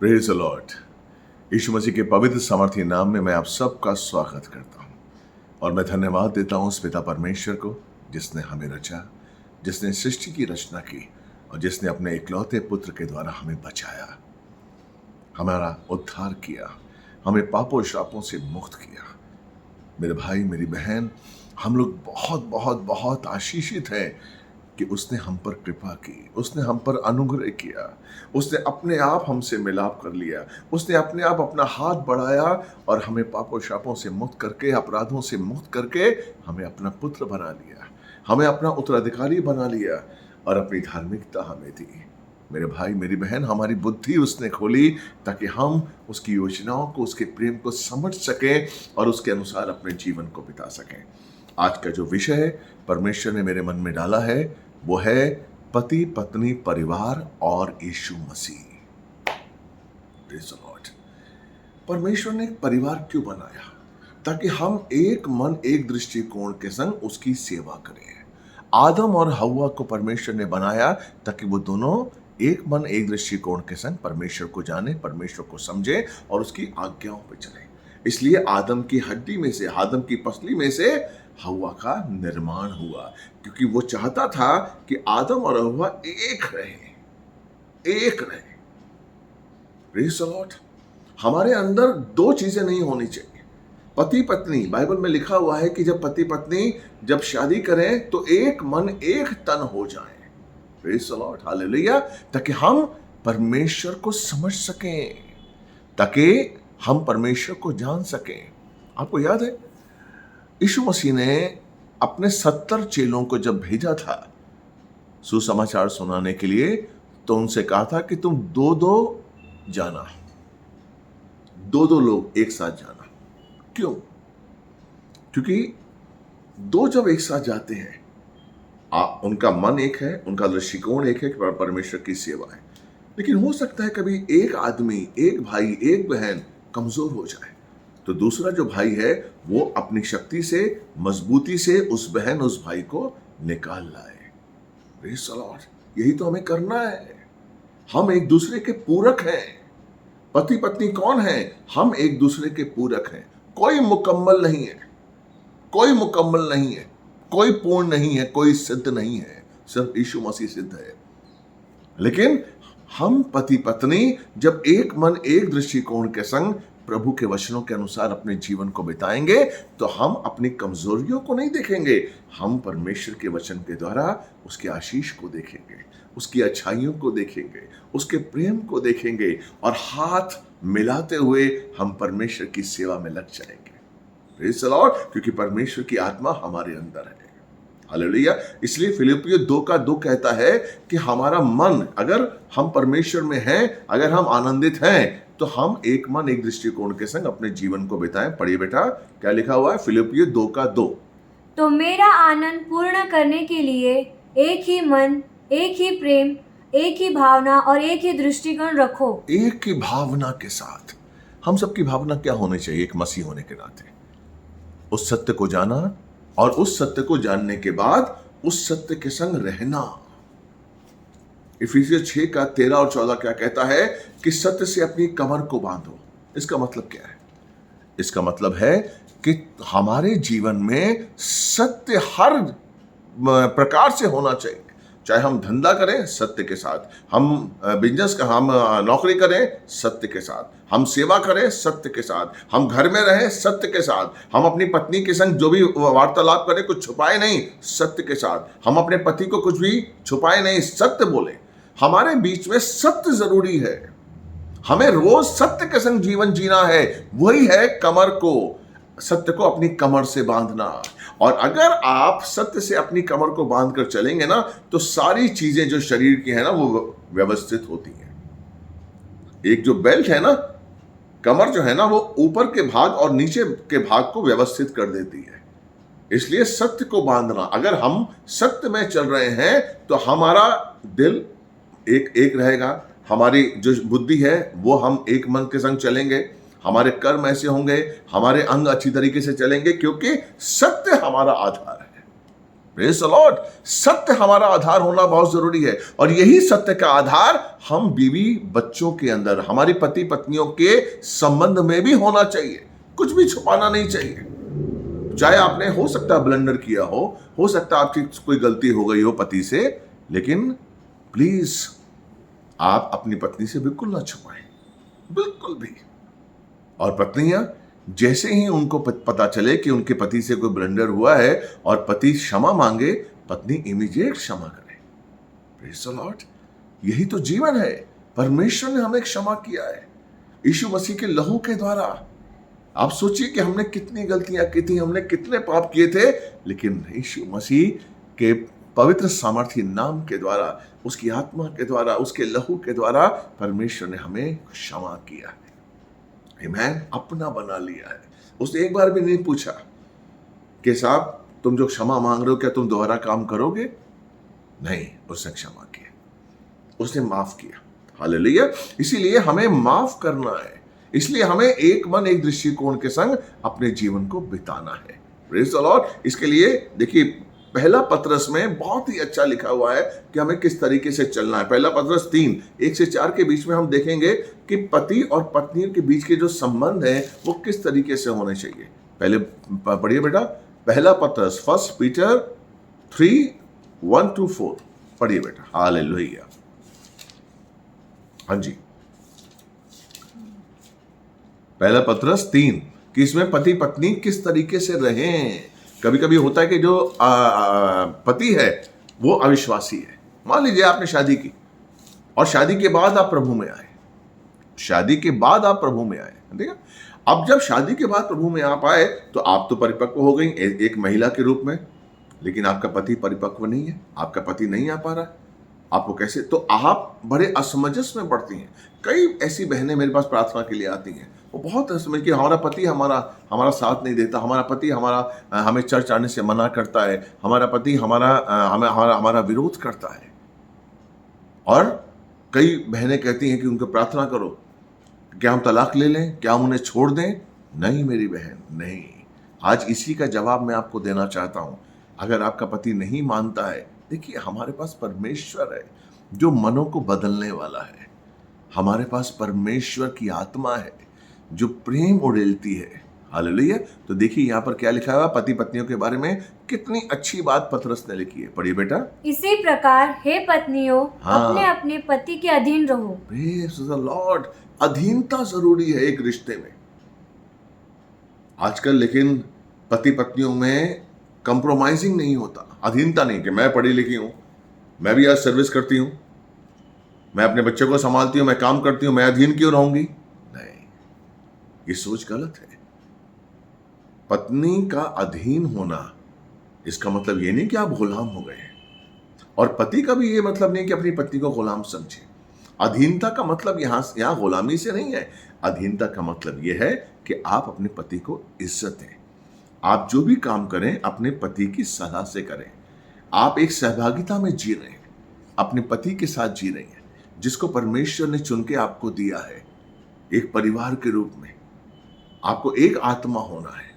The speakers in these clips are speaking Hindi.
Praise the Lord. Yeshu Masih के पवित्र सामर्थ्य नाम में मैं आप सबका स्वागत करता हूं और मैं धन्यवाद देता हूं उस पिता परमेश्वर को जिसने हमें रचा, जिसने सृष्टि की रचना की और जिसने अपने इकलौते पुत्र के द्वारा हमें बचाया, हमारा उद्धार किया, हमें पापों श्रापों से मुक्त किया। मेरे भाई मेरी बहन, हम लोग बहुत बहुत बहुत आशीषित हैं कि उसने हम पर कृपा की, उसने हम पर अनुग्रह किया, उसने अपने आप हमसे मिलाप कर लिया, उसने अपने आप अपना हाथ बढ़ाया और हमें पापों शापों से मुक्त करके, अपराधों से मुक्त करके हमें अपना पुत्र बना लिया, हमें अपना उत्तराधिकारी बना लिया और अपनी धार्मिकता हमें दी। मेरे भाई मेरी बहन, हमारी बुद्धि उसने खोली ताकि हम उसकी योजनाओं को, उसके प्रेम को समझ सकें और उसके अनुसार अपने जीवन को बिता सकें। आज का जो विषय है परमेश्वर ने मेरे मन में डाला है वो है पति पत्नी परिवार और Yeshu Masih. Praise the Lord. परमेश्वर ने एक परिवार क्यों बनाया? ताकि हम एक मन एक दृष्टिकोण के संग उसकी सेवा करें। आदम और हव्वा को परमेश्वर ने बनाया ताकि वो दोनों एक मन एक दृष्टिकोण के संग परमेश्वर को जाने, परमेश्वर को समझे और उसकी आज्ञाओं पर चले। इसलिए आदम की हड्डी में से, आदम की पसली में से हव्वा का निर्माण हुआ, क्योंकि वो चाहता था कि आदम और हव्वा एक रहे। Praise the Lord. हमारे अंदर दो चीजें नहीं होनी चाहिए। पति पत्नी, बाइबल में लिखा हुआ है कि जब पति पत्नी जब शादी करें तो एक मन एक तन हो जाएं। Praise the Lord, hallelujah. ताकि हम परमेश्वर को समझ सकें, ताकि हम परमेश्वर को जान सकें। आपको याद है यीशु मसीह ने अपने 70 चेलों को जब भेजा था सुसमाचार सुनाने के लिए, तो उनसे कहा था कि तुम दो जाना, दो लोग एक साथ जाना। क्यों? क्योंकि दो जब एक साथ जाते हैं, उनका मन एक है, उनका दृष्टिकोण एक है कि परमेश्वर की सेवा है। लेकिन हो सकता है कभी एक आदमी, एक भाई, एक बहन कमजोर हो जाए, तो दूसरा जो भाई है वो अपनी शक्ति से, मजबूती से उस बहन, उस भाई को निकाल लाए। Praise the Lord. यही तो हमें करना है। हम एक दूसरे के पूरक हैं। पति पत्नी कौन है? हम एक दूसरे के पूरक हैं। कोई मुकम्मल नहीं है, कोई मुकम्मल नहीं है, कोई पूर्ण नहीं है, कोई सिद्ध नहीं है, सिर्फ यीशु मसीह सिद्ध है। लेकिन हम पति पत्नी जब एक मन एक दृष्टिकोण के संग प्रभु के वचनों के अनुसार अपने जीवन को बिताएंगे तो हम अपनी कमजोरियों को नहीं देखेंगे, हम परमेश्वर के वचन के द्वारा उसके आशीष को देखेंगे, उसकी अच्छाइयों को देखेंगे, उसके प्रेम को देखेंगे और हाथ मिलाते हुए हम परमेश्वर की सेवा में लग जाएंगे। Praise the Lord. क्योंकि परमेश्वर की आत्मा हमारे अंदर है। हालेलुया। इसलिए फिलिपियों 2:2 कहता है कि हमारा मन, अगर हम परमेश्वर में हैं, अगर हम आनंदित हैं, तो हम एक मन एक दृष्टिकोण के संग अपने जीवन को बिताएं। पढ़िए बेटा, क्या लिखा हुआ है फिलिपियों 2:2। तो मेरा आनंद पूर्ण करने के लिए एक ही मन, एक ही प्रेम, एक ही भावना और एक ही दृष्टिकोण रखो। एक ही भावना के साथ। हम सबकी भावना क्या होनी चाहिए एक मसीह होने के नाते? उस सत्य को जाना और उस सत्य को जानने के बाद उस सत्य के संग रहना। इफिसियंस 6:13 और 14 क्या कहता है कि सत्य से अपनी कमर को बांधो। इसका मतलब क्या है? इसका मतलब है कि हमारे जीवन में सत्य हर प्रकार से होना चाहिए। चाहे हम धंधा करें सत्य के साथ, हम बिजनेस का, हम नौकरी करें सत्य के साथ, हम सेवा करें सत्य के साथ, हम घर में रहें सत्य के साथ, हम अपनी पत्नी के संग जो भी वार्तालाप करें कुछ छुपाए नहीं सत्य के साथ, हम अपने पति को कुछ भी छुपाए नहीं, सत्य बोले। हमारे बीच में सत्य जरूरी है। हमें रोज सत्य के संग जीवन जीना है। वही है कमर को, सत्य को अपनी कमर से बांधना। और अगर आप सत्य से अपनी कमर को बांध कर चलेंगे ना, तो सारी चीजें जो शरीर की है ना वो व्यवस्थित होती हैं। एक जो बेल्ट है ना, कमर जो है ना, वो ऊपर के भाग और नीचे के भाग को व्यवस्थित कर देती है। इसलिए सत्य को बांधना, अगर हम सत्य में चल रहे हैं तो हमारा दिल एक रहेगा, हमारी जो बुद्धि है वो हम एक मन के संग चलेंगे, हमारे कर्म ऐसे होंगे, हमारे अंग अच्छी तरीके से चलेंगे, क्योंकि सत्य हमारा आधार है। Praise the Lord. सत्य हमारा आधार होना बहुत जरूरी है, और यही सत्य का आधार हम बीवी बच्चों के अंदर, हमारी पति पत्नियों के संबंध में भी होना चाहिए। कुछ भी छुपाना नहीं चाहिए। चाहे आपने हो सकता है ब्लंडर किया हो सकता है आपकी कोई गलती हो गई हो पति से, लेकिन प्लीज आप अपनी पत्नी से बिल्कुल ना छुपाएं, बिल्कुल भी। और पत्नियां जैसे ही उनको पता चले कि उनके पति से कोई ब्लंडर हुआ है और पति क्षमा मांगे, पत्नी इमीडिएट क्षमा करे। Praise the Lord. यही तो जीवन है। परमेश्वर ने हमें क्षमा किया है यीशु मसीह के लहू के द्वारा। आप सोचिए कि हमने कितनी गलतियां की थी, हमने कितने पाप किए थे, लेकिन यीशु मसीह के पवित्र सामर्थ्य नाम के द्वारा, उसकी आत्मा के द्वारा, उसके लहू के द्वारा परमेश्वर ने हमें क्षमा किया है। आमीन। अपना बना लिया है। उसने एक बार भी नहीं पूछा कि साहब तुम जो क्षमा मांग रहे हो क्या तुम दोबारा काम करोगे? नहीं, उसने क्षमा किया, उसने माफ किया। हालेलुया। इसीलिए हमें माफ करना है, इसलिए हमें एक मन एक दृष्टिकोण के संग अपने जीवन को बिताना है। Praise the Lord. इसके लिए देखिए पहला पत्रस में बहुत ही अच्छा लिखा हुआ है कि हमें किस तरीके से चलना है। पहला पत्रस 3:1-4 के बीच में हम देखेंगे कि पति और पत्नी के बीच के जो संबंध है वो किस तरीके से होने चाहिए। पहले पढ़िए बेटा, पहला पत्रस 1 पीटर 3:1-4 पढ़िए बेटा। हालेलुया। हाँ जी, पहला पत्रस 3 कि इसमें पति पत्नी किस तरीके से रहें। कभी कभी होता है कि जो पति है वो अविश्वासी है। मान लीजिए आपने शादी की और शादी के बाद आप प्रभु में आए, शादी के बाद आप प्रभु में आए, ठीक है। अब जब शादी के बाद प्रभु में आप आए तो आप तो परिपक्व हो गई एक महिला के रूप में, लेकिन आपका पति परिपक्व नहीं है, आपका पति नहीं आ पा रहा। आपको कैसे, तो आप बड़े असमंजस में पड़ती हैं। कई ऐसी बहनें मेरे पास प्रार्थना के लिए आती हैं, वो बहुत समझ कि हमारा पति हमारा साथ नहीं देता, हमारा पति हमें चर्च आने से मना करता है, हमारा पति हमारा विरोध करता है। और कई बहनें कहती हैं कि उनको प्रार्थना करो, क्या हम तलाक ले लें, क्या हम उन्हें छोड़ दें? नहीं मेरी बहन, नहीं। आज इसी का जवाब मैं आपको देना चाहता हूं। अगर आपका पति नहीं मानता है, देखिए हमारे पास परमेश्वर है जो मनों को बदलने वाला है। हमारे पास परमेश्वर की आत्मा है जो प्रेम उड़ेलती है। हालेलुया। तो देखिए यहाँ पर क्या लिखा हुआ पति पत्नियों के बारे में, कितनी अच्छी बात पतरस ने लिखी है। पढ़िए बेटा। इसी प्रकार हे पत्नियों, हाँ। अपने अपने पति के अधीन रहो। Praise the Lord. अधीनता जरूरी है एक रिश्ते में आजकल, लेकिन पति पत्नियों में कंप्रोमाइजिंग नहीं होता। अधीनता नहीं कि मैं पढ़ी लिखी हूं, मैं भी आज सर्विस करती हूं, मैं अपने बच्चों को संभालती हूं, मैं काम करती हूं, मैं अधीन क्यों रहूंगी? नहीं, ये सोच गलत है। पत्नी का अधीन होना इसका मतलब ये नहीं कि आप गुलाम हो गए, और पति का भी ये मतलब नहीं कि अपनी पत्नी को गुलाम समझे। अधीनता का मतलब यहाँ गुलामी से नहीं है। अधीनता का मतलब ये है कि आप अपने पति को इज्जत दें। आप जो भी काम करें अपने पति की सलाह से करें। आप एक सहभागिता में जी रहे हैं, अपने पति के साथ जी रहे हैं, जिसको परमेश्वर ने चुन के आपको दिया है एक परिवार के रूप में। आपको एक आत्मा होना है।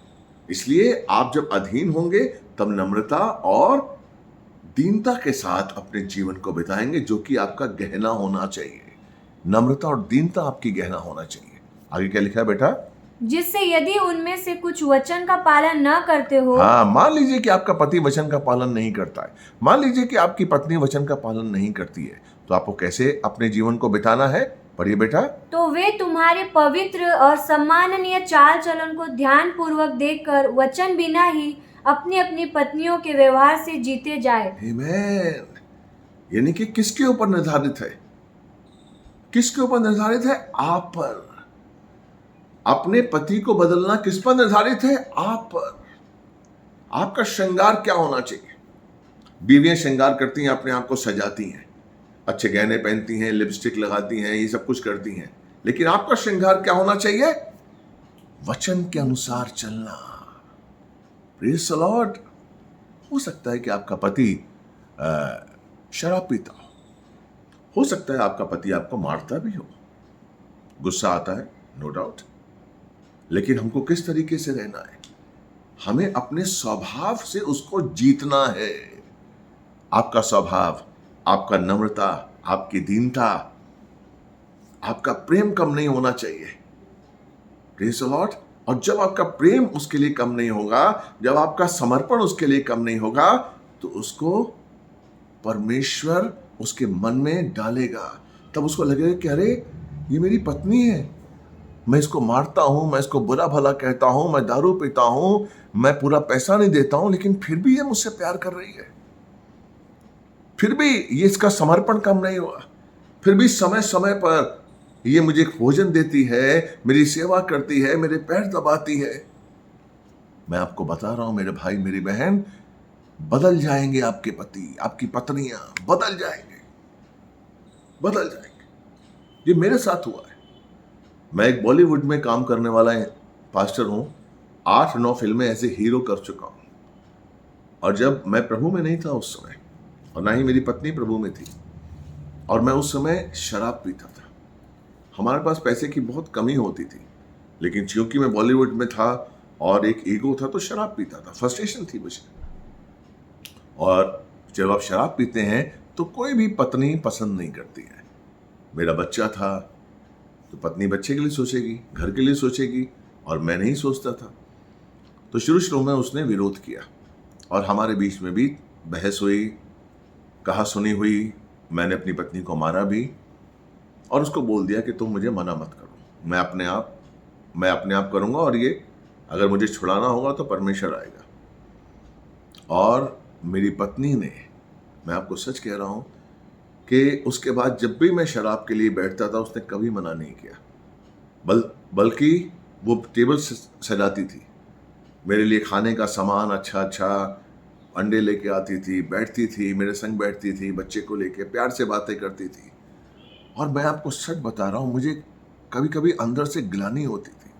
इसलिए आप जब अधीन होंगे तब नम्रता और दीनता के साथ अपने जीवन को बिताएंगे, जो कि आपका गहना होना चाहिए। नम्रता और दीनता आपकी गहना होना चाहिए। आगे क्या लिखा है बेटा? जिससे यदि उनमें से कुछ वचन का पालन न करते हो। हाँ, मान लीजिए कि आपका पति वचन का पालन नहीं करता है, मान लीजिए कि आपकी पत्नी वचन का पालन नहीं करती है, तो आपको कैसे अपने जीवन को बिताना है? पढ़िए बेटा। तो वे तुम्हारे पवित्र और सम्माननीय चाल चलन को ध्यान पूर्वक देखकर वचन बिना ही अपनी अपनी पत्नियों के व्यवहार से जीते जाए। आमीन। यानी कि किसके ऊपर निर्धारित है? किसके ऊपर निर्धारित है? आप पर। अपने पति को बदलना किस पर निर्धारित है? आप पर। आपका श्रृंगार क्या होना चाहिए? बीवियां श्रृंगार करती हैं, अपने आप को सजाती हैं, अच्छे गहने पहनती हैं, लिपस्टिक लगाती हैं, ये सब कुछ करती हैं, लेकिन आपका श्रृंगार क्या होना चाहिए? वचन के अनुसार चलना। Praise the Lord. हो सकता है कि आपका पति शराब पीता हो सकता है आपका पति आपको मारता भी हो, गुस्सा आता है, नो डाउट, लेकिन हमको किस तरीके से रहना है? हमें अपने स्वभाव से उसको जीतना है। आपका स्वभाव, आपका नम्रता, आपकी दीनता, आपका प्रेम कम नहीं होना चाहिए। Praise the Lord. और जब आपका प्रेम उसके लिए कम नहीं होगा, जब आपका समर्पण उसके लिए कम नहीं होगा, तो उसको परमेश्वर उसके मन में डालेगा। तब उसको लगेगा कि अरे ये मेरी पत्नी है, मैं इसको मारता हूं, मैं इसको बुरा भला कहता हूं, मैं दारू पीता हूं, मैं पूरा पैसा नहीं देता हूं, लेकिन फिर भी ये मुझसे प्यार कर रही है, फिर भी ये इसका समर्पण कम नहीं हुआ, फिर भी समय समय पर ये मुझे भोजन देती है, मेरी सेवा करती है, मेरे पैर दबाती है। मैं आपको बता रहा हूं मेरे भाई मेरी बहन, बदल जाएंगे आपके पति, आपकी पत्नियां बदल जाएंगे, बदल जाएंगे। ये मेरे साथ हुआ है। मैं एक बॉलीवुड में काम करने वाला पास्टर हूं, 8-9 फिल्में ऐसे हीरो कर चुका हूं। और जब मैं प्रभु में नहीं था उस समय, और ना ही मेरी पत्नी प्रभु में थी, और मैं उस समय शराब पीता था। हमारे पास पैसे की बहुत कमी होती थी, लेकिन क्योंकि मैं बॉलीवुड में था और एक ईगो था, तो शराब पीता था, फ्रस्ट्रेशन थी मुझे। और जब आप शराब पीते हैं तो कोई भी पत्नी पसंद नहीं करती है। मेरा बच्चा था तो पत्नी बच्चे के लिए सोचेगी, घर के लिए सोचेगी, और मैं नहीं सोचता था। तो शुरू शुरू में उसने विरोध किया और हमारे बीच में भी बहस हुई, कहा सुनी हुई। मैंने अपनी पत्नी को मारा भी और उसको बोल दिया कि तुम मुझे मना मत करो, मैं अपने आप करूंगा, और ये अगर मुझे छुड़ाना होगा तो परमेश्वर आएगा। और मेरी पत्नी ने, मैं आपको सच कह रहा हूं कि उसके बाद जब भी मैं शराब के लिए बैठता था, उसने कभी मना नहीं किया, बल्कि वो टेबल सजाती थी, मेरे लिए खाने का सामान अच्छा अच्छा, अंडे लेके आती थी, बैठती थी, मेरे संग बैठती थी, बच्चे को लेके प्यार से बातें करती थी। और मैं आपको सच बता रहा हूँ, मुझे कभी कभी अंदर से ग्लानि होती थी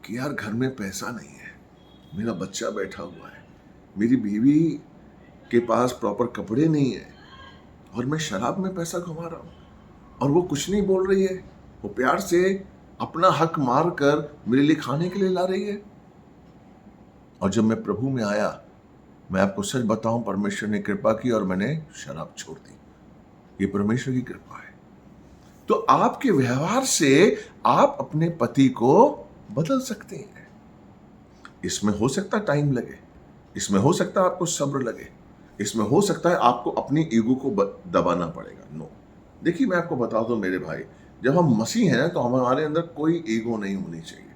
कि यार घर में पैसा नहीं है, मेरा बच्चा बैठा हुआ है, मेरी बीवी के पास प्रॉपर कपड़े नहीं है, और मैं शराब में पैसा कमा रहा हूँ, और वो कुछ नहीं बोल रही है, वो प्यार से अपना हक मार कर मेरे लिए खाने के लिए ला रही है। और जब मैं प्रभु में आया, मैं आपको सच बताऊं, परमेश्वर ने कृपा की और मैंने शराब छोड़ दी। ये परमेश्वर की कृपा है। तो आपके व्यवहार से आप अपने पति को बदल सकते हैं। इसमें हो सकता है टाइम लगे, इसमें हो सकता है आपको सब्र लगे, इसमें हो सकता है आपको अपनी ईगो को दबाना पड़ेगा। नो, देखिए मैं आपको बता दूं मेरे भाई, जब हम मसीह हैं तो हमारे अंदर कोई ईगो नहीं होनी चाहिए।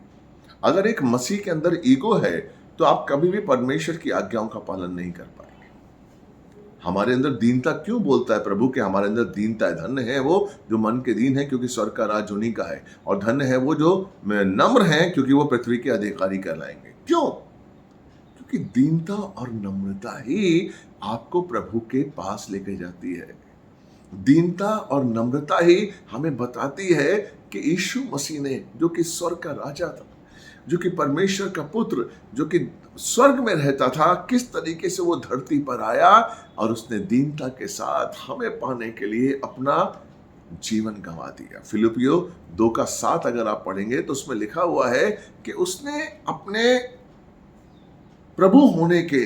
अगर एक मसीह के अंदर ईगो है तो आप कभी भी परमेश्वर की आज्ञाओं का पालन नहीं कर पाएंगे। हमारे अंदर दीनता क्यों बोलता है प्रभु के हमारे अंदर दीनता है? धन्य है वो जो मन के दीन है, क्योंकि स्वर्ग का राज उन्हीं का है। और धन्य है वो जो नम्र हैं, क्योंकि वो पृथ्वी के अधिकारी कहलाएंगे। क्यों? क्योंकि दीनता और नम्रता ही आपको प्रभु के पास लेके जाती है। दीनता और नम्रता ही हमें बताती है कि यीशु मसीह ने, जो कि स्वर्ग का राजा था, जो कि परमेश्वर का पुत्र, जो कि स्वर्ग में रहता था, किस तरीके से वो धरती पर आया और उसने दीनता के साथ हमें पाने के लिए अपना जीवन गंवा दिया। फिलिपियो 2:7 अगर आप पढ़ेंगे तो उसमें लिखा हुआ है कि उसने अपने प्रभु होने के,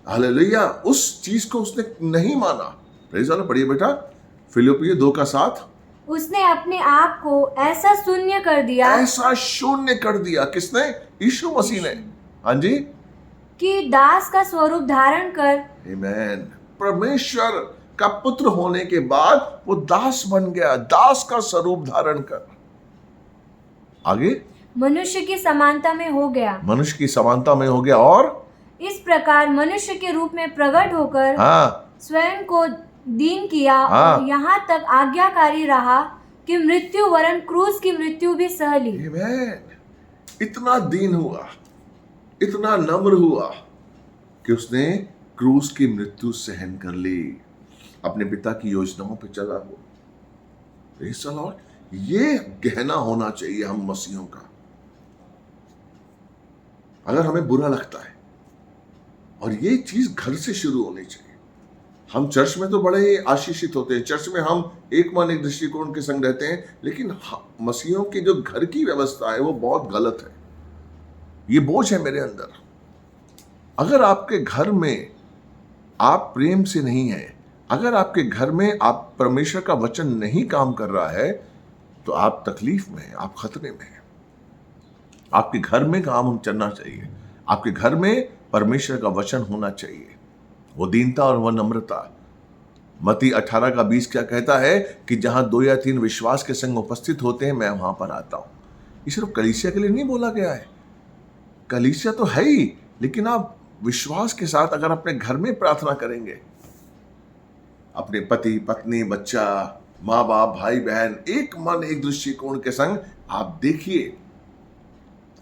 हालेलुया, उस चीज को उसने नहीं माना। Praise the Lord. पढ़िए बेटा, फिलिपियो 2:7। उसने अपने आप को ऐसा शून्य कर दिया, ऐसा शून्य कर दिया। किसने? यीशु मसीह ने। हाँ जी, कि दास का स्वरूप धारण कर, आमीन, परमेश्वर का पुत्र होने के बाद वो दास बन गया, दास का स्वरूप धारण कर। आगे, मनुष्य की समानता में हो गया, मनुष्य की समानता में हो गया, और इस प्रकार मनुष्य के रूप में प्रकट होकर हाँ, स्वयं को दीन किया, हाँ, और यहाँ तक आज्ञाकारी रहा कि मृत्यु वरन क्रूस की मृत्यु भी सह ली। आमीन। इतना दीन हुआ, इतना नम्र हुआ कि उसने क्रूस की मृत्यु सहन कर ली, अपने पिता की योजनाओं पे चला वो। Praise the Lord. ये गहना होना चाहिए हम मसीहों का। अगर हमें बुरा लगता है, और ये चीज घर से शुरू होनी चाहिए। हम चर्च में तो बड़े ही आशीषित होते हैं, चर्च में हम एक मन एक दृष्टिकोण के संग रहते हैं, लेकिन मसीहों की जो घर की व्यवस्था है वो बहुत गलत है। ये बोझ है मेरे अंदर। अगर आपके घर में आप प्रेम से नहीं है, अगर आपके घर में आप परमेश्वर का वचन नहीं काम कर रहा है, तो आप तकलीफ में हैं, आप खतरे में हैं। आपके घर में काम चलना चाहिए, आपके घर में परमेश्वर का वचन होना चाहिए, वो दीनता और वह नम्रता। मत्ती 18:20 क्या कहता है कि जहां 2 या 3 विश्वास के संग उपस्थित होते हैं, मैं वहां पर आता हूं। ये सिर्फ कलीसिया के लिए नहीं बोला गया है, कलीसिया तो है ही, लेकिन आप विश्वास के साथ अगर अपने घर में प्रार्थना करेंगे, अपने पति पत्नी बच्चा माँ बाप भाई बहन एक मन एक दृष्टिकोण के संग, आप देखिए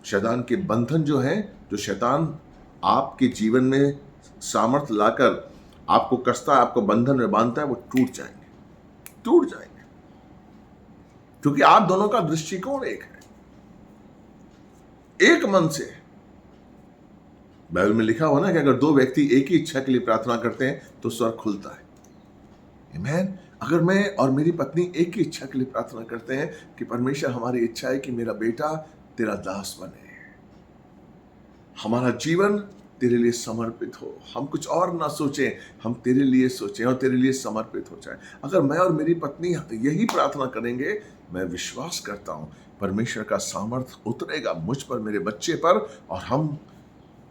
शैतान के बंधन जो हैं, जो शैतान आपके जीवन में सामर्थ लाकर आपको कसता है, आपको बंधन में बांधता है, वो टूट जाएंगे, क्योंकि आप दोनों का दृष्टिकोण एक है, एक मन से। बाइबल में लिखा हुआ ना कि अगर 2 व्यक्ति एक ही इच्छा के लिए प्रार्थना करते हैं तो स्वर्ग खुलता है। आमीन। अगर मैं और मेरी पत्नी एक ही इच्छा के लिए प्रार्थना करते हैं कि परमेश्वर, हमारी इच्छा है कि मेरा बेटा तेरा दास बने, हमारा जीवन तेरे लिए समर्पित हो, हम कुछ और ना सोचें, हम तेरे लिए सोचें और तेरे लिए समर्पित हो जाए। अगर मैं और मेरी पत्नी यही प्रार्थना करेंगे, मैं विश्वास करता हूं परमेश्वर का सामर्थ उतरेगा मुझ पर, मेरे बच्चे पर, और हम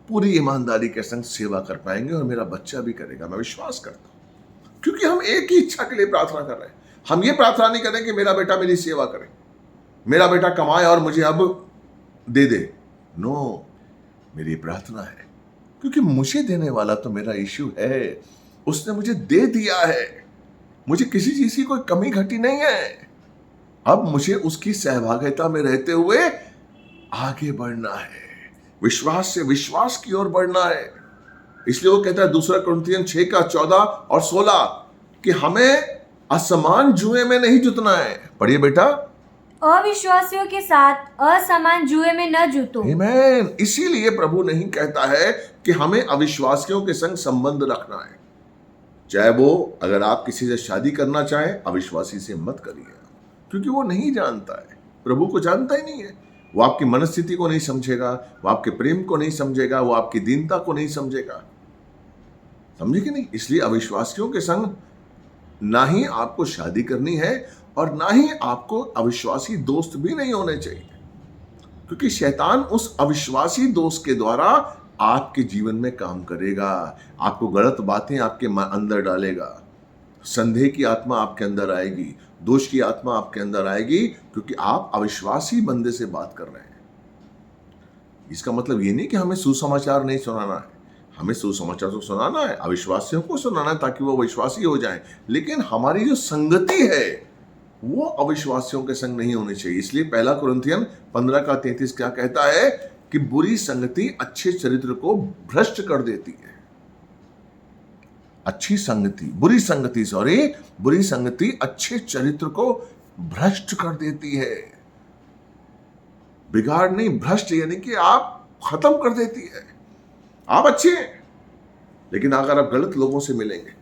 पूरी ईमानदारी के संग सेवा कर पाएंगे और मेरा बच्चा भी करेगा। मैं विश्वास करता हूं, क्योंकि हम एक ही इच्छा के लिए प्रार्थना कर रहे हैं। हम ये प्रार्थना नहीं करें कि मेरा बेटा मेरी सेवा करे, मेरा बेटा कमाए और मुझे अब दे दे। नो, मेरी प्रार्थना है क्योंकि मुझे देने वाला तो मेरा यीशु है, उसने मुझे दे दिया है, मुझे किसी चीज की कोई कमी घटी नहीं है। अब मुझे उसकी सहभागिता में रहते हुए आगे बढ़ना है, विश्वास से विश्वास की ओर बढ़ना है। इसलिए वो कहता है 2 कुरिन्थियन 6:14 और 16 कि हमें असमान जुए में नहीं जुतना है। पढ़िए बेटा, अविश्वासियों के साथ असमान जुए में न जुतो। आमीन। इसीलिए प्रभु नहीं कहता है कि हमें अविश्वासियों के संग संबंध रखना है। चाहे वो, अगर आप किसी से शादी करना चाहें, अविश्वासी से मत करिए, क्योंकि वो नहीं जानता है, प्रभु को जानता ही नहीं है। वो आपकी मनस्थिति को नहीं समझेगा, वो आपके प्रेम को नहीं समझेगा, वो आपकी दीनता को नहीं समझेगा। समझे कि नहीं? इसलिए अविश्वासियों के संग ना ही आपको शादी करनी है और ना ही आपको अविश्वासी दोस्त भी नहीं होने चाहिए, क्योंकि शैतान उस अविश्वासी दोस्त के द्वारा आपके जीवन में काम करेगा, आपको गलत बातें आपके अंदर डालेगा, संदेह की आत्मा आपके अंदर आएगी, दोष की आत्मा आपके अंदर आएगी, क्योंकि आप अविश्वासी बंदे से बात कर रहे हैं। इसका मतलब ये नहीं कि हमें सुसमाचार नहीं सुनाना है, हमें सुसमाचार तो सुनाना है, अविश्वासियों को सुनाना है ताकि वो विश्वासी हो जाएं, लेकिन हमारी जो संगति है वो अविश्वासियों के संग नहीं होनी चाहिए। इसलिए 1 कुरिन्थियन 15:33 क्या कहता है कि बुरी संगति अच्छे चरित्र को भ्रष्ट कर देती है। बुरी संगति अच्छे चरित्र को भ्रष्ट कर देती है। बिगाड़ नहीं, भ्रष्ट यानी कि आप खत्म कर देती है। आप अच्छे हैं, लेकिन अगर आप गलत लोगों से मिलेंगे,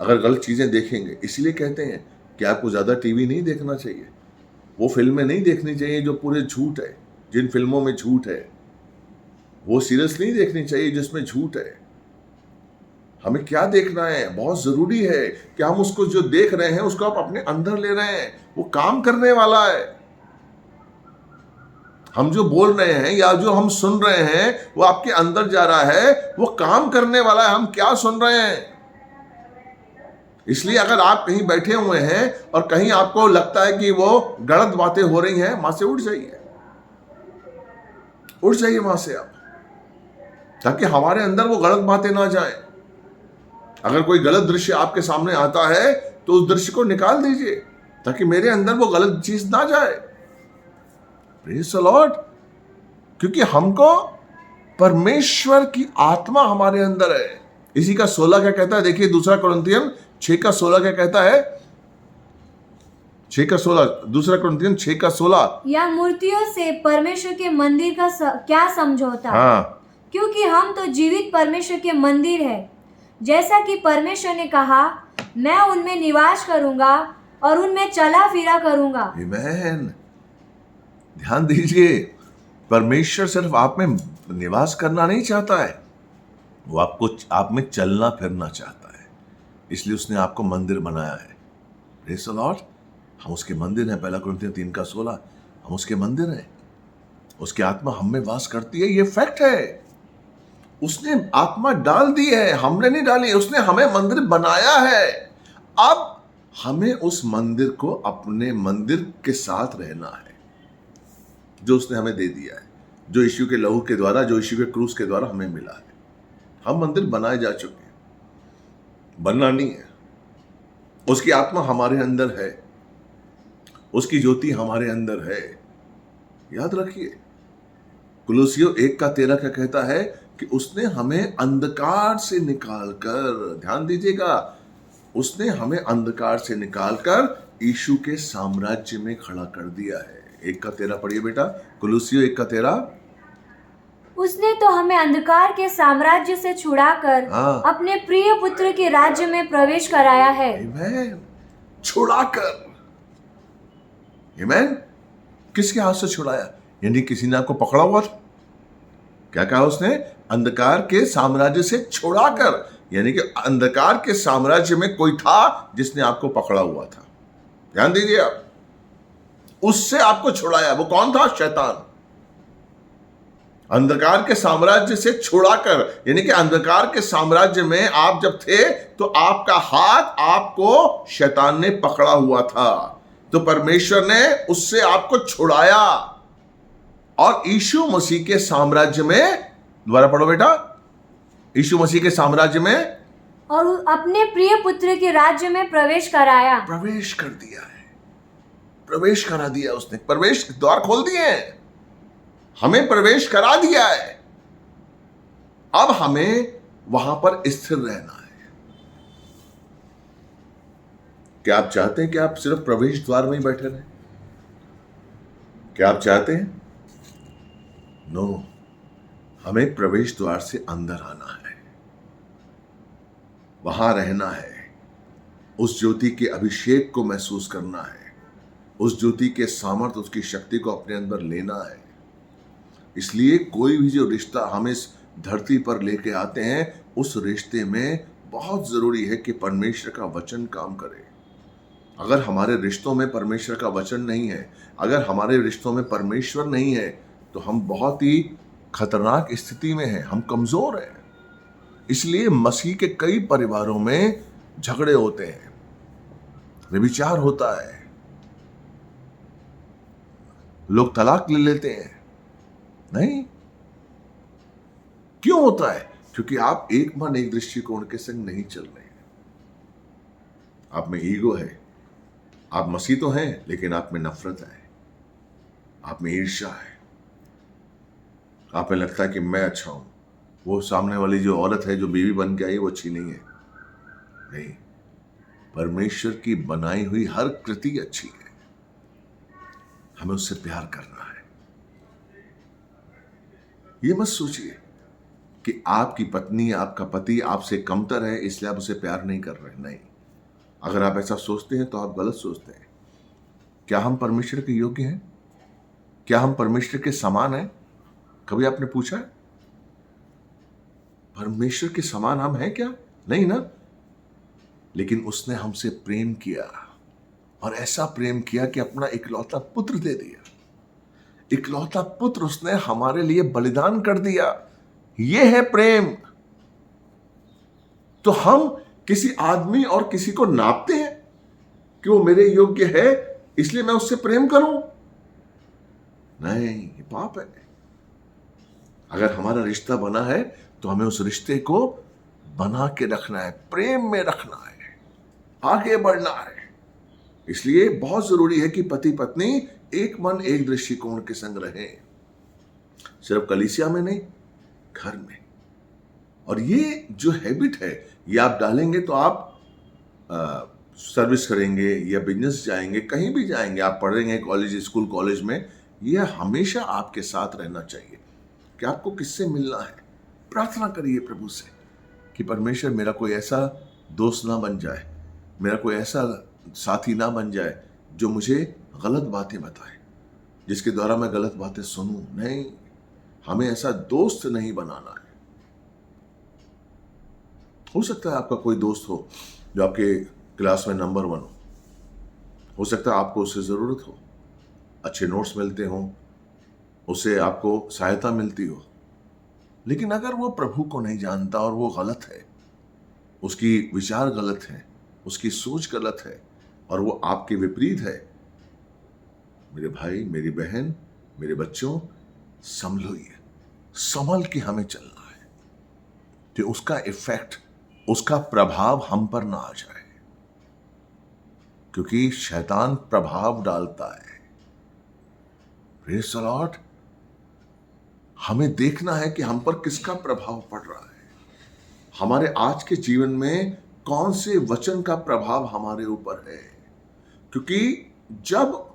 अगर गलत चीजें देखेंगे, इसलिए कहते हैं कि आपको ज्यादा टीवी नहीं देखना चाहिए, वो फिल्में नहीं देखनी चाहिए जो पूरे झूठ है, जिन फिल्मों में झूठ है, वो सीरियस नहीं देखनी चाहिए जिसमें झूठ है। हमें क्या देखना है, बहुत जरूरी है कि हम उसको जो देख रहे हैं उसको आप अपने अंदर ले रहे हैं, वो काम करने वाला है। हम जो बोल रहे हैं या जो हम सुन रहे हैं वो आपके अंदर जा रहा है, वो काम करने वाला है। हम क्या सुन रहे हैं, इसलिए अगर आप कहीं बैठे हुए हैं और कहीं आपको लगता है कि वो गलत बातें हो रही हैं, वहां से उठ जाइए वहां से आप, ताकि हमारे अंदर वो गलत बातें ना जाएं। अगर कोई गलत दृश्य आपके सामने आता है तो उस दृश्य को निकाल दीजिए ताकि मेरे अंदर वो गलत चीज ना जाए। Praise the Lord. क्योंकि हमको परमेश्वर की आत्मा हमारे अंदर है। इसी का 16 क्या कहता है, देखिए 2 कुरिन्थियन 6:16 क्या कहता है, 6:16, 2 कुरिन्थियन 6:16। या मूर्तियों से परमेश्वर के मंदिर का क्या समझौता? हाँ, क्योंकि हम तो जीवित परमेश्वर के मंदिर है, जैसा कि परमेश्वर ने कहा, मैं उनमें निवास करूंगा और उनमें चला फिरा करूंगा। आमीन। ध्यान दीजिए, परमेश्वर सिर्फ आप में निवास करना नहीं चाहता है, वो आपको आप में चलना फिरना चाहता है, इसलिए उसने आपको मंदिर बनाया है। Praise the Lord. हम उसके मंदिर हैं। 1 कुरिन्थियों 3:16, हम उसके मंदिर हैं। उसकी आत्मा हम में वास करती है, ये फैक्ट है। उसने आत्मा डाल दी है, हमने नहीं डाली, उसने हमें मंदिर बनाया है। अब हमें उस मंदिर को अपने मंदिर के साथ रहना है जो उसने हमें दे दिया है, जो यीशु के लहू के द्वारा, जो यीशु के क्रूस के द्वारा हमें मिला है। हम मंदिर बनाए जा चुके हैं, बनना नहीं है। उसकी आत्मा हमारे अंदर है, उसकी ज्योति हमारे अंदर है। याद रखिए, कुलुसियों 1:13 क्या कहता है कि उसने हमें अंधकार से निकालकर, ध्यान दीजिएगा, उसने हमें अंधकार से निकालकर यीशु के साम्राज्य में खड़ा कर दिया है। 1:13 पढ़िए बेटा, कुलुसियों 1:13। उसने तो हमें अंधकार के साम्राज्य से छुड़ाकर हाँ। अपने प्रिय पुत्र के राज्य में प्रवेश कराया है। आमेन। छुड़ाकर, आमेन। किसके हाथ से छुड़ाया? यानी किसी ने आपको पकड़ा हुआ था। क्या कहा उसने? अंधकार के साम्राज्य से छुड़ाकर, यानी कि अंधकार के साम्राज्य में कोई था जिसने आपको पकड़ा हुआ था। ध्यान दीजिए आप, उससे आपको छुड़ाया। वो कौन था? शैतान। अंधकार के साम्राज्य से छुड़ाकर, यानी कि अंधकार के साम्राज्य में आप जब थे तो आपका हाथ आपको शैतान ने पकड़ा हुआ था, तो परमेश्वर ने उससे आपको छुड़ाया और यीशु मसीह के साम्राज्य में, दोबारा पढ़ो बेटा, यीशु मसीह के साम्राज्य में और अपने प्रिय पुत्र के राज्य में प्रवेश कराया। प्रवेश कर दिया है, प्रवेश करा दिया उसने, प्रवेश द्वार खोल दिए हैं, हमें प्रवेश करा दिया है। अब हमें वहां पर स्थिर रहना है। क्या आप चाहते हैं कि आप सिर्फ प्रवेश द्वार में ही बैठे रहें? क्या आप चाहते हैं? नो, हमें प्रवेश द्वार से अंदर आना है, वहां रहना है, उस ज्योति के अभिषेक को महसूस करना है, उस ज्योति के सामर्थ्य, उसकी शक्ति को अपने अंदर लेना है। इसलिए कोई भी जो रिश्ता हम इस धरती पर लेके आते हैं, उस रिश्ते में बहुत जरूरी है कि परमेश्वर का वचन काम करे। अगर हमारे रिश्तों में परमेश्वर का वचन नहीं है, अगर हमारे रिश्तों में परमेश्वर नहीं है, तो हम बहुत ही खतरनाक स्थिति में हैं, हम कमजोर हैं। इसलिए मसीह के कई परिवारों में झगड़े होते हैं, व्यभिचार होता है, लोग तलाक ले लेते हैं। नहीं, क्यों होता है? क्योंकि आप एक मन एक दृष्टिकोण के संग नहीं चल रहे हैं। आप में ईगो है, आप मसीह तो हैं लेकिन आप में नफरत है, आप में ईर्ष्या है, आप में लगता है कि मैं अच्छा हूं, वो सामने वाली जो औरत है जो बीवी बन के आई वो अच्छी नहीं है। नहीं, परमेश्वर की बनाई हुई हर कृति अच्छी है, हमें उससे प्यार करना है। ये मत सोचिए कि आपकी पत्नी, आपका पति आपसे कमतर है इसलिए आप उसे प्यार नहीं कर रहे। नहीं, अगर आप ऐसा सोचते हैं तो आप गलत सोचते हैं। क्या हम परमेश्वर के योग्य हैं? क्या हम परमेश्वर के समान हैं? कभी आपने पूछा है परमेश्वर के समान हम हैं क्या? नहीं ना। लेकिन उसने हमसे प्रेम किया, और ऐसा प्रेम किया कि अपना इकलौता पुत्र दे दिया। इकलौता पुत्र उसने हमारे लिए बलिदान कर दिया। यह है प्रेम। तो हम किसी आदमी और किसी को नापते हैं कि वो मेरे योग्य है इसलिए मैं उससे प्रेम करूं? नहीं, ये पाप है। अगर हमारा रिश्ता बना है तो हमें उस रिश्ते को बना के रखना है, प्रेम में रखना है, आगे बढ़ना है। इसलिए बहुत जरूरी है कि पति पत्नी एक मन एक दृष्टिकोण के संग रहें, सिर्फ कलीसिया में नहीं, घर में। और ये जो हैबिट है ये आप डालेंगे तो आप सर्विस करेंगे या बिजनेस जाएंगे, कहीं भी जाएंगे, आप पढ़ेंगे कॉलेज, स्कूल, कॉलेज में, ये हमेशा आपके साथ रहना चाहिए कि आपको किससे मिलना है। प्रार्थना करिए प्रभु से कि परमेश्वर मेरा कोई ऐसा दोस्त ना बन जाए, मेरा कोई ऐसा साथी ना बन जाए जो मुझे गलत बातें बताए, जिसके द्वारा मैं गलत बातें सुनूं। नहीं, हमें ऐसा दोस्त नहीं बनाना है। हो सकता है आपका कोई दोस्त हो जो आपके क्लास में नंबर 1 हो सकता है आपको उससे ज़रूरत हो, अच्छे नोट्स मिलते हों, उससे आपको सहायता मिलती हो, लेकिन अगर वो प्रभु को नहीं जानता और वो गलत है, उसकी विचार गलत है, उसकी सोच गलत है और वो आपके विपरीत है, मेरे भाई, मेरी बहन, मेरे बच्चों, संभलो, ये संभल के हमें चलना है कि उसका इफेक्ट, उसका प्रभाव हम पर ना आ जाए, क्योंकि शैतान प्रभाव डालता है। Praise the Lord. हमें देखना है कि हम पर किसका प्रभाव पड़ रहा है, हमारे आज के जीवन में कौन से वचन का प्रभाव हमारे ऊपर है, क्योंकि जब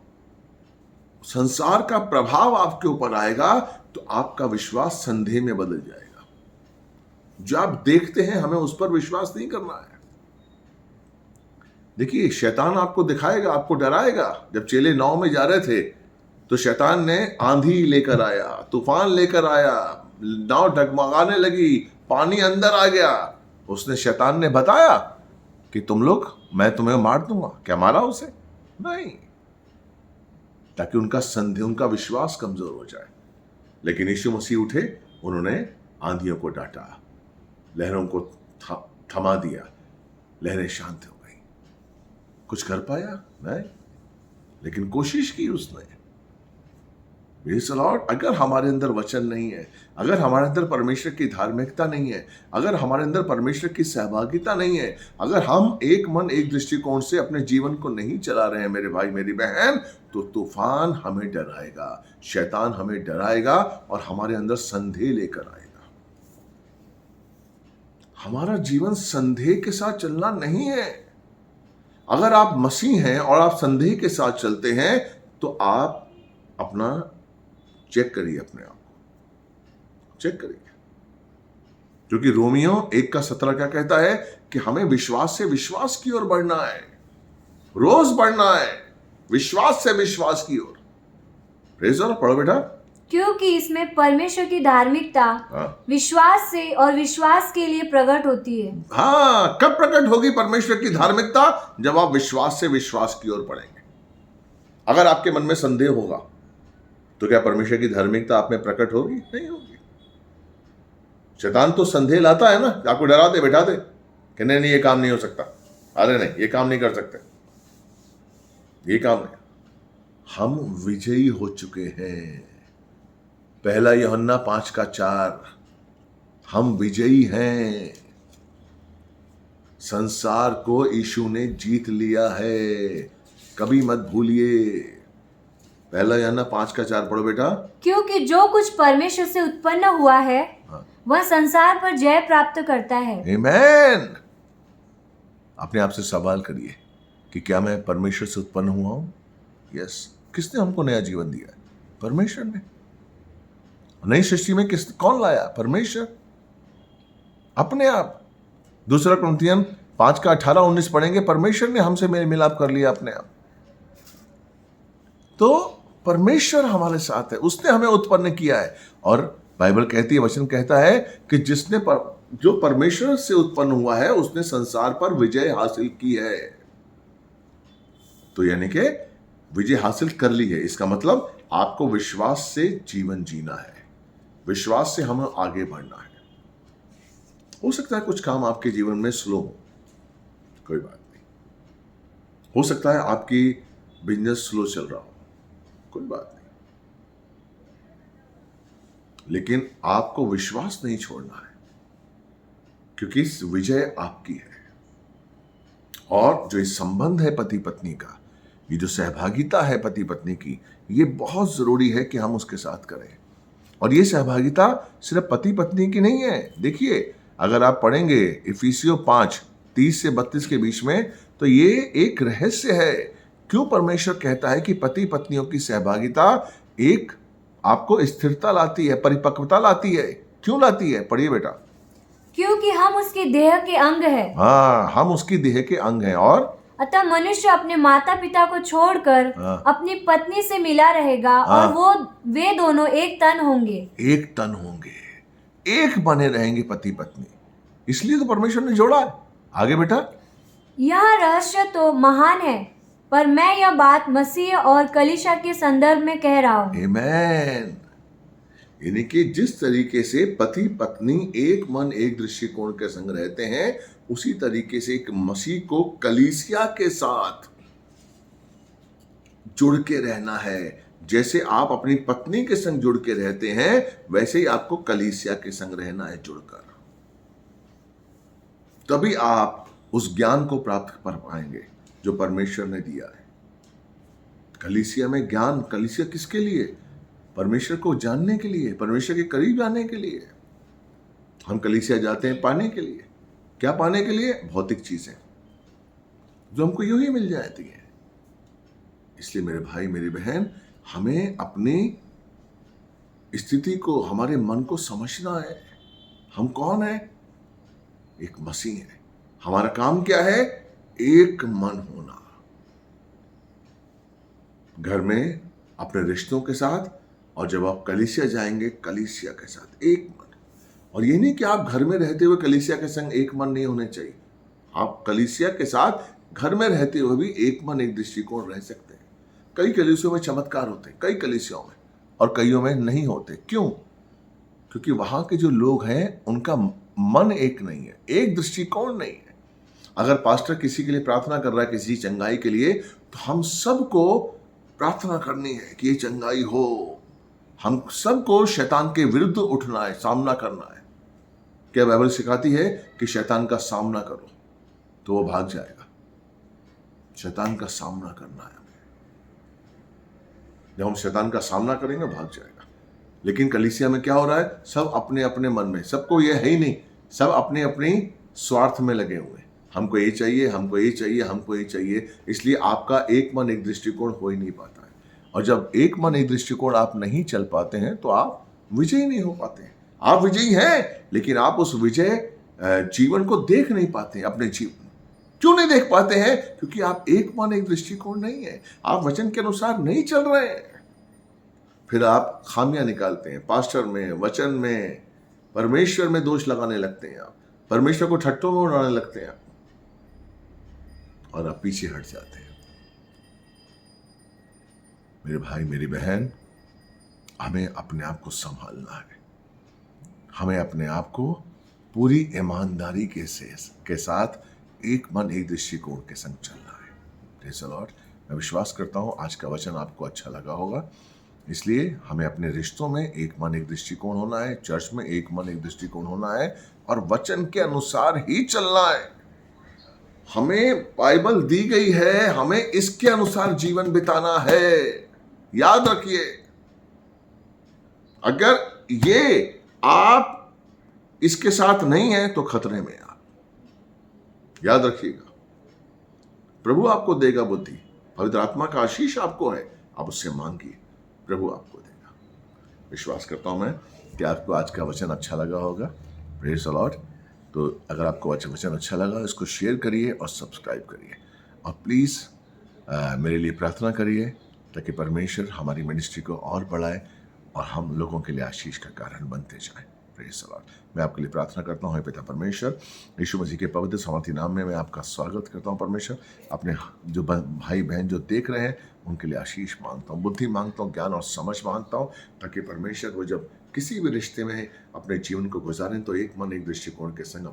संसार का प्रभाव आपके ऊपर आएगा तो आपका विश्वास संदेह में बदल जाएगा। जो आप देखते हैं हमें उस पर विश्वास नहीं करना है। देखिए, शैतान आपको दिखाएगा, आपको डराएगा। जब चेले नाव में जा रहे थे तो शैतान ने आंधी लेकर आया, तूफान लेकर आया, नाव डगमगाने लगी, पानी अंदर आ गया। उसने, शैतान ने बताया कि तुम लोग, मैं तुम्हें मार दूंगा। क्या मारा उसे? नहीं, ताकि उनका संदेह, उनका विश्वास कमजोर हो जाए। लेकिन यीशु मसीह उठे, उन्होंने आंधियों को डांटा, लहरों को थमा दिया, लहरें शांत हो गई। कुछ कर पाया? नहीं, लेकिन कोशिश की उसने। Praise the Lord. अगर हमारे अंदर वचन नहीं है, अगर हमारे अंदर परमेश्वर की धार्मिकता नहीं है, अगर हमारे अंदर परमेश्वर की सहभागिता नहीं है, अगर हम एक मन एक दृष्टिकोण से अपने जीवन को नहीं चला रहे हैं, मेरे भाई मेरी बहन, तो तूफान हमें डराएगा, शैतान हमें डराएगा और हमारे अंदर संदेह लेकर आएगा। हमारा जीवन संदेह के साथ चलना नहीं है। अगर आप मसीह हैं और आप संदेह के साथ चलते हैं तो आप अपना चेक करिए, अपने आप को चेक करिए, क्योंकि रोमियो 1:17 क्या कहता है कि हमें विश्वास से विश्वास की ओर बढ़ना है, रोज बढ़ना है, विश्वास से विश्वास की ओर। Praise the Lord. पढ़ो बेटा। क्योंकि इसमें परमेश्वर की धार्मिकता विश्वास से और विश्वास के लिए प्रकट होती है। हाँ, कब प्रकट होगी परमेश्वर की धार्मिकता? जब आप विश्वास से विश्वास की ओर बढ़ेंगे। अगर आपके मन में संदेह होगा तो क्या परमेश्वर की धार्मिकता आप में प्रकट होगी? नहीं होगी। शैतान तो संदेह लाता है ना, आपको डरा दे, बैठा दे कि नहीं नहीं ये काम नहीं हो सकता, अरे नहीं ये काम नहीं कर सकते, ये काम नहीं। हम विजयी हो चुके हैं। 1 यूहन्ना 5:4, हम विजयी हैं। संसार को यीशु ने जीत लिया है, कभी मत भूलिए। 1 यूहन्ना 5:4 पढ़ो बेटा। क्योंकि जो कुछ परमेश्वर से उत्पन्न हुआ है वह संसार पर जय प्राप्त करता है। आमीन। अपने आप से सवाल करिए कि क्या मैं परमेश्वर से उत्पन्न हुआ हूं? यस। किसने हमको नया जीवन दिया? परमेश्वर ने। नई सृष्टि में कौन लाया? परमेश्वर, अपने आप। 2 कुरिन्थियन 5:18-19 पढ़ेंगे, परमेश्वर ने हमसे मेल मिलाप कर लिया अपने आप। तो परमेश्वर हमारे साथ है, उसने हमें उत्पन्न किया है। और बाइबल कहती है, वचन कहता है कि जो परमेश्वर से उत्पन्न हुआ है उसने संसार पर विजय हासिल की है। तो यानी कि विजय हासिल कर ली है। इसका मतलब आपको विश्वास से जीवन जीना है, विश्वास से हमें आगे बढ़ना है। हो सकता है कुछ काम आपके जीवन में स्लो हो, कोई बात नहीं। हो सकता है आपकी बिजनेस स्लो चल रहा हो, कोई बात नहीं, लेकिन आपको विश्वास नहीं छोड़ना है, क्योंकि विजय आपकी है। और जो इस संबंध है पति पत्नी का, ये जो सहभागिता है पति पत्नी की, ये बहुत जरूरी है कि हम उसके साथ करें। और ये सहभागिता सिर्फ पति पत्नी की नहीं है। देखिए, अगर आप पढ़ेंगे इफिसियों 5:30 से 32 के बीच में, तो ये एक रहस्य है। क्यों परमेश्वर कहता है कि पति पत्नियों की सहभागिता एक आपको स्थिरता लाती है, परिपक्वता लाती है। क्यों लाती है? पढ़िए बेटा। क्योंकि हम उसकी देह के अंग हैं। हाँ, हम उसकी देह के अंग हैं। और अतः मनुष्य अपने माता पिता को छोड़कर अपनी पत्नी से मिला रहेगा और वे दोनों एक तन होंगे। एक तन होंगे, एक बने रहेंगे पति पत्नी। इसलिए तो परमेश्वर ने जोड़ा है। आगे बेटा। यह रहस्य तो महान है, पर मैं यह बात मसीह और कलीसिया के संदर्भ में कह रहा हूँ। आमीन। यानी कि जिस तरीके से पति पत्नी एक मन एक दृष्टिकोण के संग रहते हैं, उसी तरीके से एक मसीह को कलीसिया के साथ जुड़ के रहना है। जैसे आप अपनी पत्नी के संग जुड़ के रहते हैं, वैसे ही आपको कलीसिया के संग रहना है जुड़कर। तभी आप उस ज्ञान को प्राप्त कर पाएंगे जो परमेश्वर ने दिया है। कलीसिया में ज्ञान, कलीसिया किसके लिए? परमेश्वर को जानने के लिए, परमेश्वर के करीब आने के लिए। हम कलीसिया जाते हैं पाने के लिए। क्या पाने के लिए? भौतिक चीजें जो हमको यूं ही मिल जाती हैं। इसलिए मेरे भाई मेरी बहन, हमें अपनी स्थिति को, हमारे मन को समझना है। हम कौन है? एक मसीह है। हमारा काम क्या है? एक मन होना। घर में अपने रिश्तों के साथ, और जब आप कलीसिया जाएंगे, कलीसिया के साथ एक मन। और ये नहीं कि आप घर में रहते हुए कलीसिया के संग एक मन नहीं होने चाहिए। आप कलीसिया के साथ घर में रहते हुए भी एक मन एक दृष्टिकोण रह सकते हैं। कई कलीसियों में चमत्कार होते हैं, कई कलीसियों में, और कईयों में नहीं होते। क्यों? क्योंकि वहां के जो लोग हैं उनका मन एक नहीं है, एक दृष्टिकोण नहीं है। अगर पास्टर किसी के लिए प्रार्थना कर रहा है, किसी चंगाई के लिए, तो हम सबको प्रार्थना करनी है कि ये चंगाई हो। हम सबको शैतान के विरुद्ध उठना है, सामना करना है। क्या बाइबल सिखाती है कि शैतान का सामना करो तो वो भाग जाएगा? शैतान का सामना करना है हमें। जब हम शैतान का सामना करेंगे, भाग जाएगा। लेकिन कलीसिया में क्या हो रहा है? सब अपने अपने मन में, सबको ये है ही नहीं, सब अपने अपनी स्वार्थ में लगे हुए। हमको ये चाहिए, हमको ये चाहिए, हमको ये चाहिए। इसलिए आपका एक मन एक दृष्टिकोण हो ही नहीं पाता है। और जब एक मन एक दृष्टिकोण आप नहीं चल पाते हैं, तो आप विजयी नहीं हो पाते हैं। आप विजयी हैं, लेकिन आप उस विजय जीवन को देख नहीं पाते हैं अपने जीवन। क्यों नहीं देख पाते हैं? क्योंकि आप एक मन एक दृष्टिकोण नहीं है। आप वचन के अनुसार नहीं चल रहे हैं। फिर आप खामियां निकालते हैं, पास्टर में, वचन में, परमेश्वर में दोष लगाने लगते हैं। आप परमेश्वर को ठट्टों में उड़ाने लगते हैं, और आप पीछे हट जाते हैं। मेरे भाई मेरी बहन, हमें अपने आप को संभालना है। हमें अपने आप को पूरी ईमानदारी के साथ एक मन एक दृष्टिकोण के संग चलना है। Praise the Lord. मैं विश्वास करता हूं आज का वचन आपको अच्छा लगा होगा। इसलिए हमें अपने रिश्तों में एक मन एक दृष्टिकोण होना है, चर्च में एक मन एक दृष्टिकोण होना है, और वचन के अनुसार ही चलना है। हमें बाइबल दी गई है, हमें इसके अनुसार जीवन बिताना है। याद रखिए, अगर ये आप इसके साथ नहीं है तो खतरे में आप। याद रखिएगा, प्रभु आपको देगा बुद्धि, पवित्र आत्मा का आशीष आपको है, आप उससे मांगिए, प्रभु आपको देगा। विश्वास करता हूं मैं कि आपको आज का वचन अच्छा लगा होगा। Praise the Lord. तो अगर आपको वचन अच्छा लगा, इसको शेयर करिए और सब्सक्राइब करिए, और प्लीज़ मेरे लिए प्रार्थना करिए, ताकि परमेश्वर हमारी मिनिस्ट्री को और बढ़ाए और हम लोगों के लिए आशीष का कारण बनते जाएं। Praise the Lord. मैं आपके लिए प्रार्थना करता हूँ। पिता परमेश्वर, यीशु मसीह के पवित्र सामर्थी नाम में मैं आपका स्वागत करता हूँ। परमेश्वर, अपने जो भाई बहन जो देख रहे हैं, उनके लिए आशीष मांगता हूँ, बुद्धि मांगता हूँ, ज्ञान और समझ मांगता हूँ, ताकि परमेश्वर वो जब किसी भी रिश्ते में अपने जीवन को गुजारें, तो एक मन एक दृष्टिकोण के संग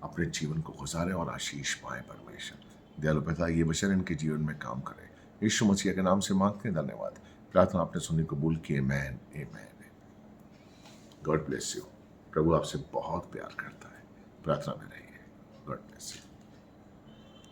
अपने जीवन को गुजारें और आशीष पाएं। परमेश्वर दयालु पिता, ये वचन इनके जीवन में काम करें। यीशु मसीह के नाम से मांगते हैं, धन्यवाद। प्रार्थना आपने सुनी, कबूल की। आमीन, आमीन। God bless you. प्रभु आपसे बहुत प्यार करता है। प्रार्थना में रहिए। God bless you.